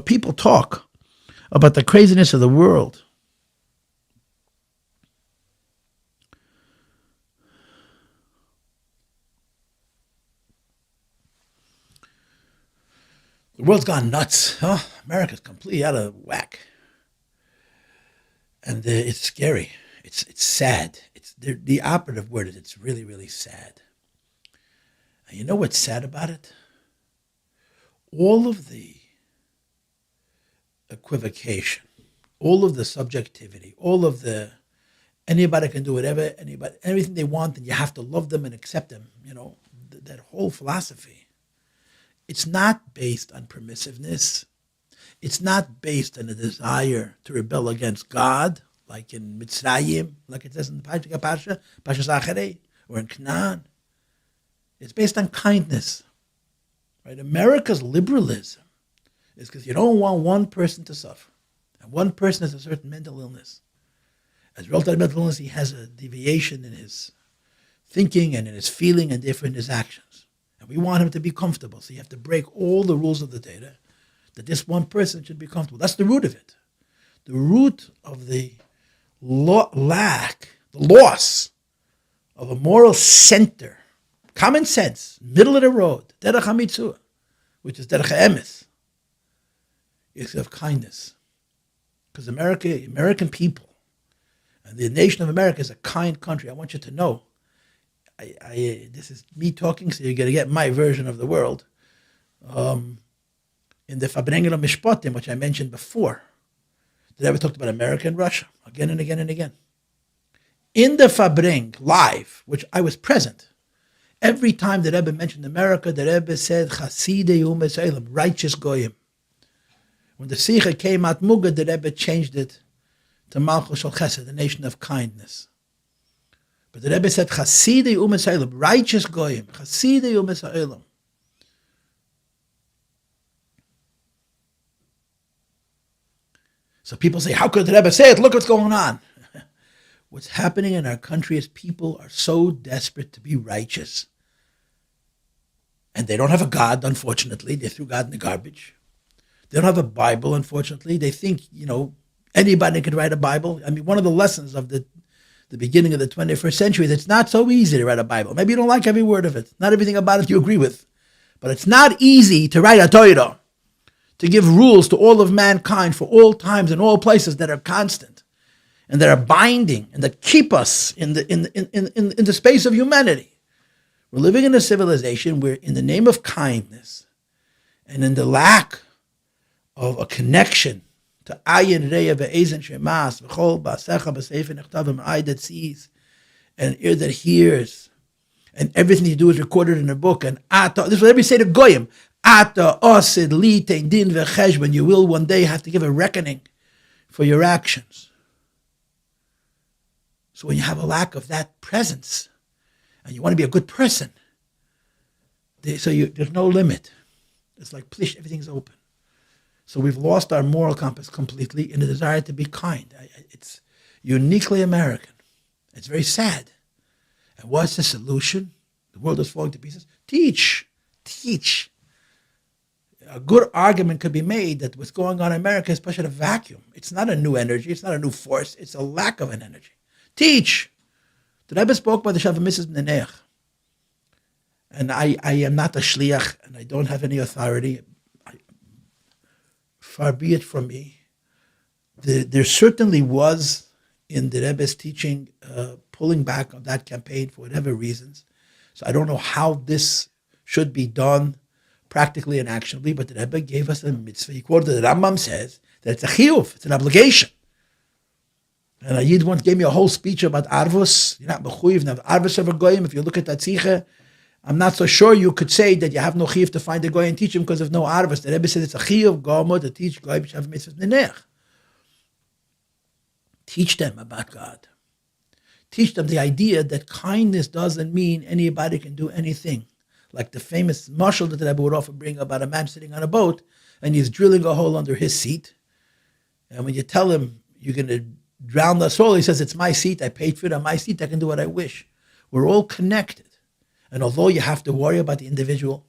People talk about the craziness of the world. The world's gone nuts. America's completely out of whack. And it's scary. It's sad. It's the operative word is it's really, really sad. And you know what's sad about it? All of the equivocation, all of the subjectivity, all of the anybody can do whatever, anybody, everything they want, and you have to love them and accept them. That whole philosophy. It's not based on permissiveness. It's not based on a desire to rebel against God, like in Mitzrayim, like it says in the Pasha Achei, or in Canaan. It's based on kindness. Right? America's liberalism is because you don't want one person to suffer. And one person has a certain mental illness. As a result of that mental illness, he has a deviation in his thinking and in his feeling and therefore in his actions. And we want him to be comfortable. So you have to break all the rules of the data that this one person should be comfortable. That's the root of it. The root of the loss of a moral center, common sense, middle of the road, derech mitzvah, which is derech emes, is of kindness. Because American people, and the nation of America is a kind country. I want you to know. This is me talking, so you're going to get my version of the world. In the Fabrengel Mishpatim, which I mentioned before, the Rebbe talked about America and Russia again and again and again. In the Fabreng live, which I was present, every time the Rebbe mentioned America, the Rebbe said Chassidei U'Mesailem, righteous goyim. When the Sikha came out Mugad, the Rebbe changed it to Malchus Shel Chesed, the nation of kindness. But the Rebbe said, Chasidei U'Mesailem, righteous goyim, Chasidei U'Mesailem. So people say, how could the Rebbe say it? Look what's going on. What's happening in our country is people are so desperate to be righteous. And they don't have a God, unfortunately. They threw God in the garbage. They don't have a Bible, unfortunately. They think, anybody could write a Bible. I mean, one of the lessons of the beginning of the 21st century is it's not so easy to write a Bible. Maybe you don't like every word of it. Not everything about it you agree with. But it's not easy to write a Torah, to give rules to all of mankind for all times and all places that are constant and that are binding and that keep us in the space of humanity. We're living in a civilization where in the name of kindness and in the lack of a connection to ayin reya ve'ezen shemas v'chol ba'asecha b'sefer nechtav eye that sees and ear that hears and everything you do is recorded in a book and ata, this is what every say to goyim, ata osid li tein din v'cheshbon, you will one day have to give a reckoning for your actions. So when you have a lack of that presence and you want to be a good person, there's no limit. It's like plish, everything's open. So we've lost our moral compass completely in the desire to be kind. It's uniquely American. It's very sad. And what's the solution? The world is falling to pieces. Teach. A good argument could be made that what's going on in America is pushing a vacuum. It's not a new energy. It's not a new force. It's a lack of an energy. Teach. The Rebbe spoke by the Shav Mrs. Nenech. And I am not a shliach, and I don't have any authority. Far be it from me. There certainly was in the Rebbe's teaching pulling back on that campaign for whatever reasons. So I don't know how this should be done practically and actionably, but the Rebbe gave us a mitzvah. He quoted the Rambam says that it's a chiyuv, it's an obligation. And a Yid once gave me a whole speech about arvus. You're not mechuyev, not arvus over goyim. If you look at that sikha, I'm not so sure you could say that you have no chiyuv to find a goy and teach him because of no arvus. The Rebbe said it's a chiyuv gomo to teach goy b'shav mitzvah nenech. Teach them about God. Teach them the idea that kindness doesn't mean anybody can do anything. Like the famous mashal that the Rebbe would often bring about a man sitting on a boat and he's drilling a hole under his seat. And when you tell him you're going to drown the soul, he says, it's my seat, I paid for it on my seat, I can do what I wish. We're all connected. And although you have to worry about the individual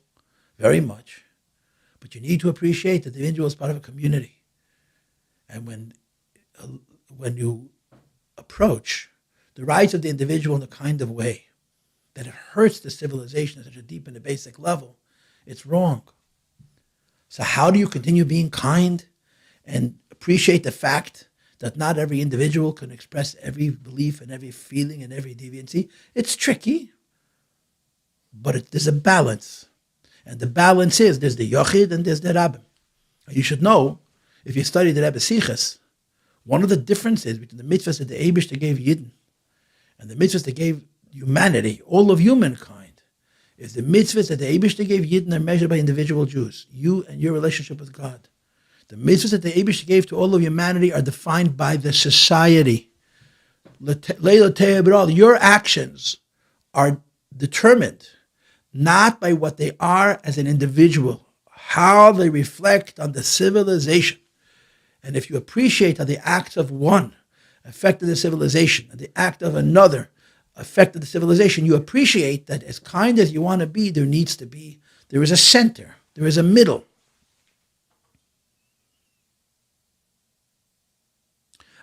very much, But you need to appreciate that the individual is part of a community. And when you approach the rights of the individual in a kind of way that it hurts the civilization at such a deep and a basic level, it's wrong. So how do you continue being kind and appreciate the fact that not every individual can express every belief and every feeling and every deviancy? It's tricky, but there's a balance. And the balance is there's the Yochid and there's the Rebbe. You should know, if you study the Rebbe Sichas, one of the differences between the mitzvahs that the Eibishter gave Yidden and the mitzvahs that gave humanity, all of humankind, is the mitzvahs that the Eibishter gave Yidden are measured by individual Jews, you and your relationship with God. The mitzvahs that the Eibishter gave to all of humanity are defined by the society. Your actions are determined not by what they are as an individual, how they reflect on the civilization. And if you appreciate how the acts of one affected the civilization, and the act of another affected the civilization, you appreciate that as kind as you want to be, there is a center, there is a middle.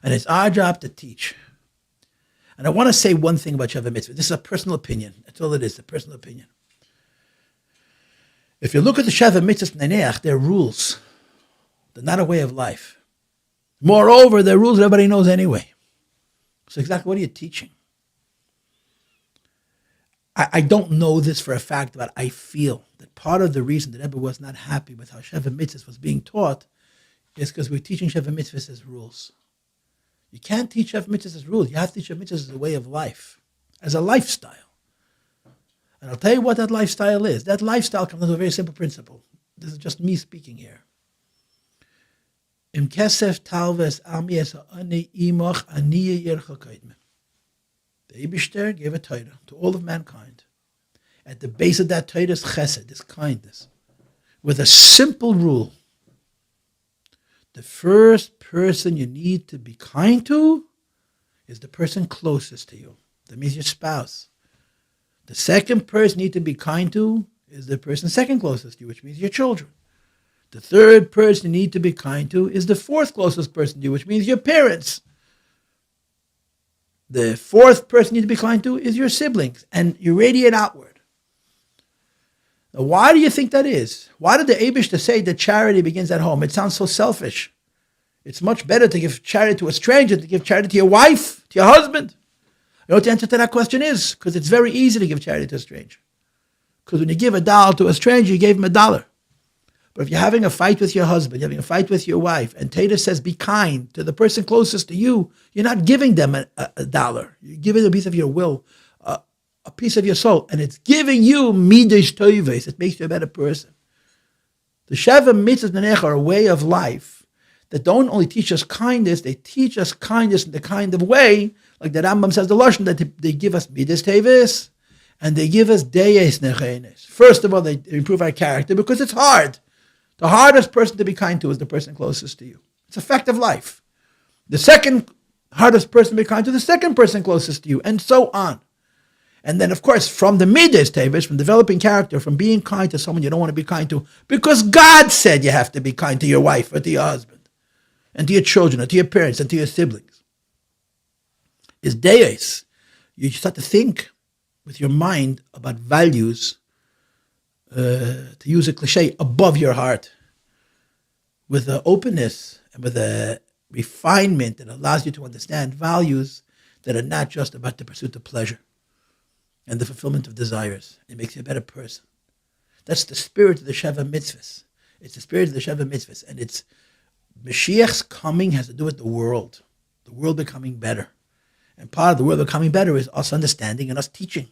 And it's our job to teach. And I want to say one thing about Sheva Mitzvah. This is a personal opinion. That's all it is, a personal opinion. If you look at the Sheva Mitzvah Neneach, they're rules. They're not a way of life. Moreover, they're rules that everybody knows anyway. So exactly what are you teaching? I don't know this for a fact, but I feel that part of the reason that Rebbe was not happy with how Sheva Mitzvah was being taught is because we're teaching Sheva Mitzvah as rules. You can't teach Sheva Mitzvah as rules. You have to teach Sheva Mitzvah as a way of life, as a lifestyle. And I'll tell you what that lifestyle is. That lifestyle comes down to a very simple principle. This is just me speaking here. Im kesef talves ami es ani imoch ani yercha kaidme. The Eibishter gave a Torah to all of mankind. At the base of that Torah is chesed, is kindness, with a simple rule. The first person you need to be kind to is the person closest to you. That means your spouse. The second person you need to be kind to is the person second closest to you, which means your children. The third person you need to be kind to is the fourth closest person to you, which means your parents. The fourth person you need to be kind to is your siblings, and you radiate outward. Now, why do you think that is? Why did the Eibishter say that charity begins at home? It sounds so selfish. It's much better to give charity to a stranger than to give charity to your wife, to your husband. You know what the answer to that question is? Because it's very easy to give charity to a stranger. Because when you give $1 to a stranger, you gave him $1. But if you're having a fight with your husband, you're having a fight with your wife, and Torah says be kind to the person closest to you, you're not giving them $1. You're giving a piece of your will, a piece of your soul, and it's giving you midas toives. It makes you a better person. The Sheva Mitzvahs are a way of life that don't only teach us kindness, they teach us kindness in the kind of way, like the Rambam says, the Lashon, that they give us midas toives, and they give us deyes nechenes. First of all, they improve our character because it's hard. The hardest person to be kind to is the person closest to you. It's a fact of life. The second hardest person to be kind to, the second person closest to you, and so on. And then, of course, from the midas tevis, from developing character, from being kind to someone you don't want to be kind to, because God said you have to be kind to your wife or to your husband, and to your children, or to your parents, and to your siblings, is deis. You start to think with your mind about values, to use a cliche, above your heart, with an openness and with a refinement that allows you to understand values that are not just about the pursuit of pleasure and the fulfillment of desires. It makes you a better person. That's the spirit of the Sheva Mitzvahs. It's the spirit of the Sheva Mitzvahs. And it's Mashiach's coming has to do with the world becoming better. And part of the world becoming better is us understanding and us teaching,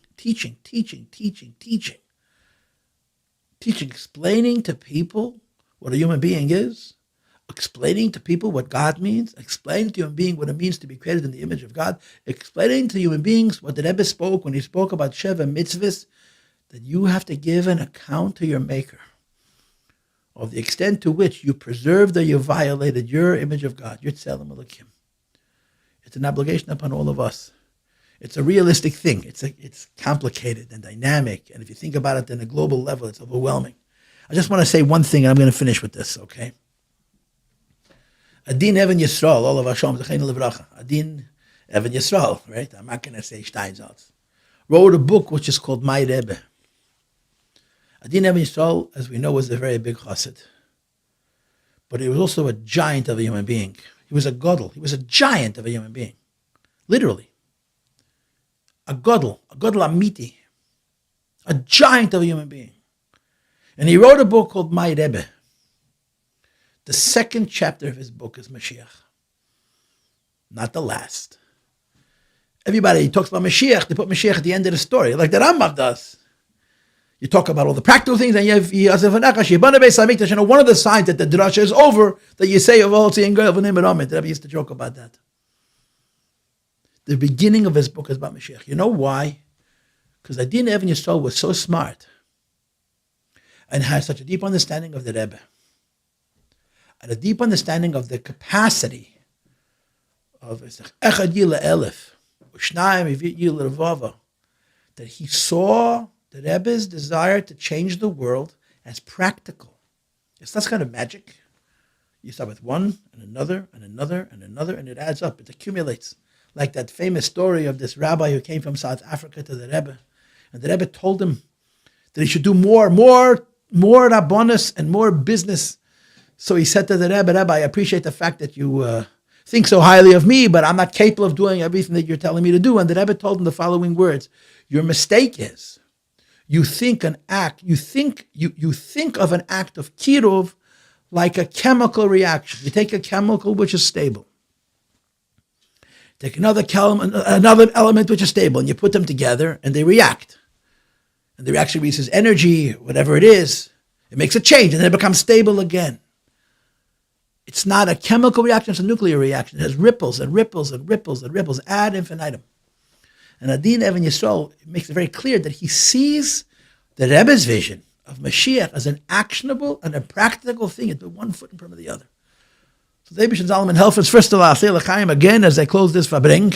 explaining to people what a human being is, explaining to people what God means, explaining to human beings what it means to be created in the image of God, explaining to human beings what the Rebbe spoke when he spoke about Sheva Mitzvahs, that you have to give an account to your Maker of the extent to which you preserved or you violated your image of God, your Tzelem Elokim. It's an obligation upon all of us. It's a realistic thing. It's complicated and dynamic. And if you think about it on a global level, it's overwhelming. I just want to say one thing, and I'm going to finish with this, okay? Adin Evan Yisrael, all of Hashem, Zecheinu Livracha. Adin Evan Yisrael, right? I'm not going to say Steinsaltz. Wrote a book which is called My Rebbe. Adin Evan Yisrael, as we know, was a very big chassid. But he was also a giant of a human being. He was a gadol. He was a giant of a human being. Literally. A gadol amiti. A giant of a human being. And he wrote a book called My Rebbe. The second chapter of his book is Mashiach. Not the last. Everybody talks about Mashiach. They put Mashiach at the end of the story, like the Rambam does. You talk about all the practical things, and you have one of the signs that the drasha is over, that you say, the Rebbe used to joke about that. The beginning of his book is about Mashiach. You know why? Because Adin Evan Yisrael was so smart and has such a deep understanding of the Rebbe and a deep understanding of the capacity of Echad Yila Elef, Ushnayim Yila Revava, that he saw the Rebbe's desire to change the world as practical. It's not kind of magic. You start with one and another and another and another, and it adds up. It accumulates. Like that famous story of this rabbi who came from South Africa to the Rebbe. And the Rebbe told him that he should do more rabbonis and more business. So he said to the Rebbe, I appreciate the fact that you think so highly of me, but I'm not capable of doing everything that you're telling me to do. And the Rebbe told him the following words: your mistake is, you think of an act of kiruv like a chemical reaction. You take a chemical which is stable, take another element which is stable, and you put them together, and they react. And the reaction releases energy, whatever it is. It makes a change, and then it becomes stable again. It's not a chemical reaction; it's a nuclear reaction. It has ripples and ripples and ripples and ripples ad infinitum. And Adin Evan Yisrael makes it very clear that he sees the Rebbe's vision of Mashiach as an actionable and a practical thing. It's one foot in front of the other. So the Rebbe Zalman help us first of all, say l'chaim again as I close this fabring.